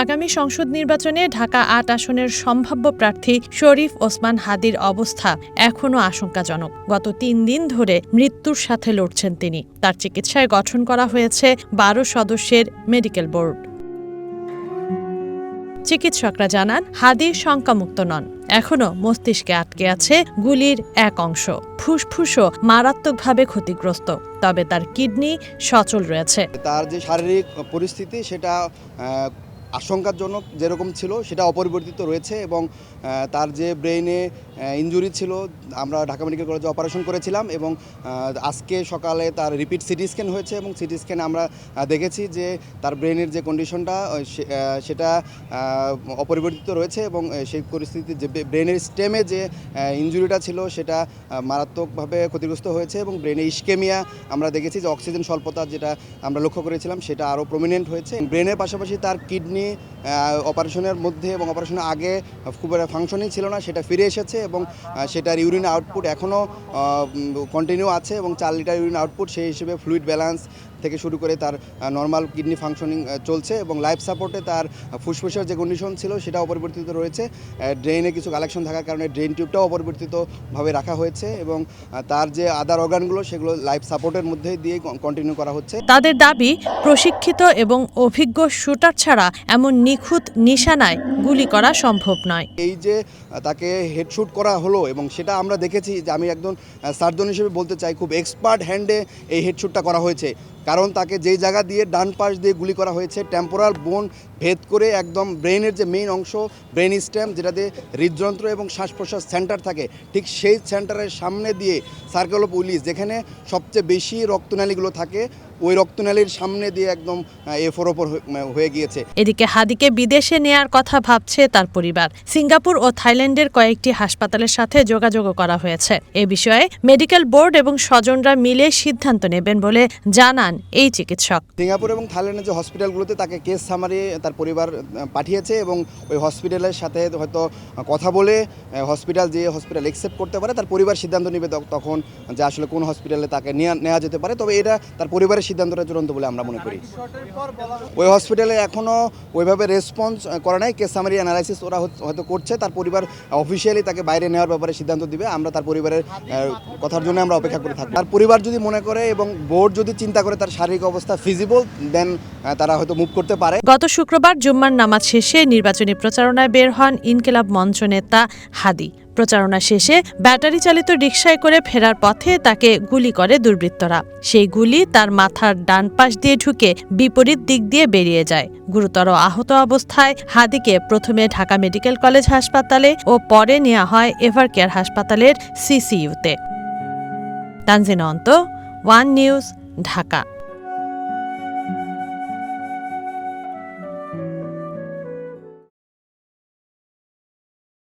আগামী সংসদ নির্বাচনে ঢাকা ৮ আসনের সম্ভাব্য প্রার্থী শরীফ ওসমান হাদীর অবস্থা এখনও আশঙ্কাজনক। গত ৩ দিন ধরে মৃত্যুর সাথে লড়ছেন তিনি। তার চিকিৎসায় গঠন করা হয়েছে ১২ সদস্যের মেডিকেল বোর্ড। চিকিৎসকরা জানান, হাদী শঙ্কামুক্ত নন। এখনও মস্তিষ্কে আটকে আছে গুলির এক অংশ। ফুসফুসও মারাত্মকভাবে ক্ষতিগ্রস্ত, তবে তার কিডনি সচল রয়েছে। তার যে শারীরিক পরিস্থিতি সেটা আশঙ্কাজনক যেরকম ছিল সেটা অপরিবর্তিত রয়েছে এবং তার যে ব্রেইনে ইনজুরি ছিল, আমরা ঢাকা মেডিকেল কলেজে অপারেশন করেছিলাম এবং আজকে সকালে তার রিপিট সিটি স্ক্যান হয়েছে এবং সিটি স্ক্যানে আমরা দেখেছি যে তার ব্রেইনের যে কন্ডিশনটা সেটা অপরিবর্তিত রয়েছে এবং সেই পরিস্থিতি যে ব্রেইনের স্টেমে যে ইনজুরিটা ছিল সেটা মারাত্মকভাবে ক্ষতিগ্রস্ত হয়েছে এবং ব্রেইনে ইস্কেমিয়া আমরা দেখেছি যে অক্সিজেন স্বল্পতা যেটা আমরা লক্ষ্য করেছিলাম সেটা আরও প্রমিনেন্ট হয়েছে। ব্রেনের পাশাপাশি তার কিডনি অপারেশনের মধ্যে এবং অপারেশনের আগে খুব একটা ফাংশনিং ছিল না, সেটা ফিরে এসেছে এবং সেটার ইউরিন আউটপুট এখনও কন্টিনিউ আছে এবং ৪ লিটার ইউরিন আউটপুট, সেই হিসেবে ফ্লুইড ব্যালেন্স থেকে শুরু করে তার নর্মাল কিডনি ফাংশনিং চলছে এবং লাইফ সাপোর্টে তার ফুসফুসের যে কন্ডিশন ছিল সেটা অপরিবর্তিত রয়েছে। ড্রেনে কিছু কালেকশন থাকার কারণে ড্রেন টিউবটাও অপরিবর্তিতভাবে রাখা হয়েছে এবং তার যে আদার অর্গানগুলো সেগুলো লাইফ সাপোর্টের মধ্যে দিয়ে কন্টিনিউ করা হচ্ছে। তাদের দাবি, প্রশিক্ষিত এবং অভিজ্ঞ শুটার ছাড়া এমন নিখুঁত নিশানায় গুলি করা সম্ভব নয়। এই যে তাকে হেডশুট করা হলো এবং সেটা আমরা দেখেছি যে আমি একজন সার্জন হিসেবে বলতে চাই খুব এক্সপার্ট হ্যান্ডে এই হেডশুটটা করা হয়েছে, কারণ তাকে যেই জায়গা দিয়ে ডান পাশ দিয়ে গুলি করা হয়েছে টেম্পোরাল বোন ভেদ করে একদম ব্রেইনের যে মেইন অংশ ব্রেইন স্টেম, যেটাতে হৃদযন্ত্র এবং শ্বাস প্রশ্বাস সেন্টার থাকে, ঠিক সেই সেন্টারের সামনে দিয়ে সার্কেল অফ উইলিস যেখানে সবচেয়ে বেশি রক্তনালীগুলো থাকে ওই রক্তনালীর সামনে দিয়ে একদম এফোর ওপর হয়ে গিয়েছে। এদিকে হাদীকে বিদেশে নেয়ার কথা ভাবছে তার পরিবার। সিঙ্গাপুর ও থাইল্যান্ডের কয়েকটি হাসপাতালের সাথে যোগাযোগও করা হয়েছে। এ বিষয়ে মেডিকেল বোর্ড এবং স্বজনরা মিলে সিদ্ধান্ত নেবেন বলে জানান এই চিকিৎসক। সিঙ্গাপুর এবং থাইল্যান্ডের যে হসপিটালগুলোতে তাকে কেস সামারি তার পরিবার পাঠিয়েছে এবং ওই হসপিটালের সাথে হয়তো কথা বলে হসপিটাল অ্যাকসেপ্ট করতে পারে, তার পরিবার সিদ্ধান্ত নেবে তখন যে আসলে কোন হসপিটালে তাকে নেওয়া যেতে পারে। তবে এটা তার পরিবারের সিদ্ধান্তটা চূড়ান্ত বলে আমরা মনে করি। ওই হসপিটালে এখনও ওইভাবে রেসপন্স করা নাই, কেস সামারি অ্যানালাইসিস ওরা হয়তো করছে। তার পরিবার অফিসিয়ালি তাকে বাইরে নেওয়ার ব্যাপারে সিদ্ধান্ত দিবে, আমরা তার পরিবারের কথার জন্য আমরা অপেক্ষা করে থাকবো। তার পরিবার যদি মনে করে এবং বোর্ড যদি চিন্তা করে তার শারীরিক অবস্থা ফিজিবল, দেন তারা হয়তো মুভ করতে পারে। গত শুক্রবার জুম্মার নামাজ শেষে নির্বাচনী প্রচারণায় বের হন ইনকিলাব মঞ্চ নেতা হাদী। প্রচারণা শেষে ব্যাটারি চালিত রিকশায় করে ফেরার পথে তাকে গুলি করে দুর্বৃত্তরা। সেই গুলি তার মাথার ডান পাশ দিয়ে ঢুকে বিপরীত দিক দিয়ে বেরিয়ে যায়। গুরুতর আহত অবস্থায় হাদীকে প্রথমে ঢাকা মেডিকেল কলেজ হাসপাতালে ও পরে নেওয়া হয় এভারকেয়ার হাসপাতালের সিসিইউতে। তানজিনা অন্ত, ওয়ান নিউজ, ঢাকা।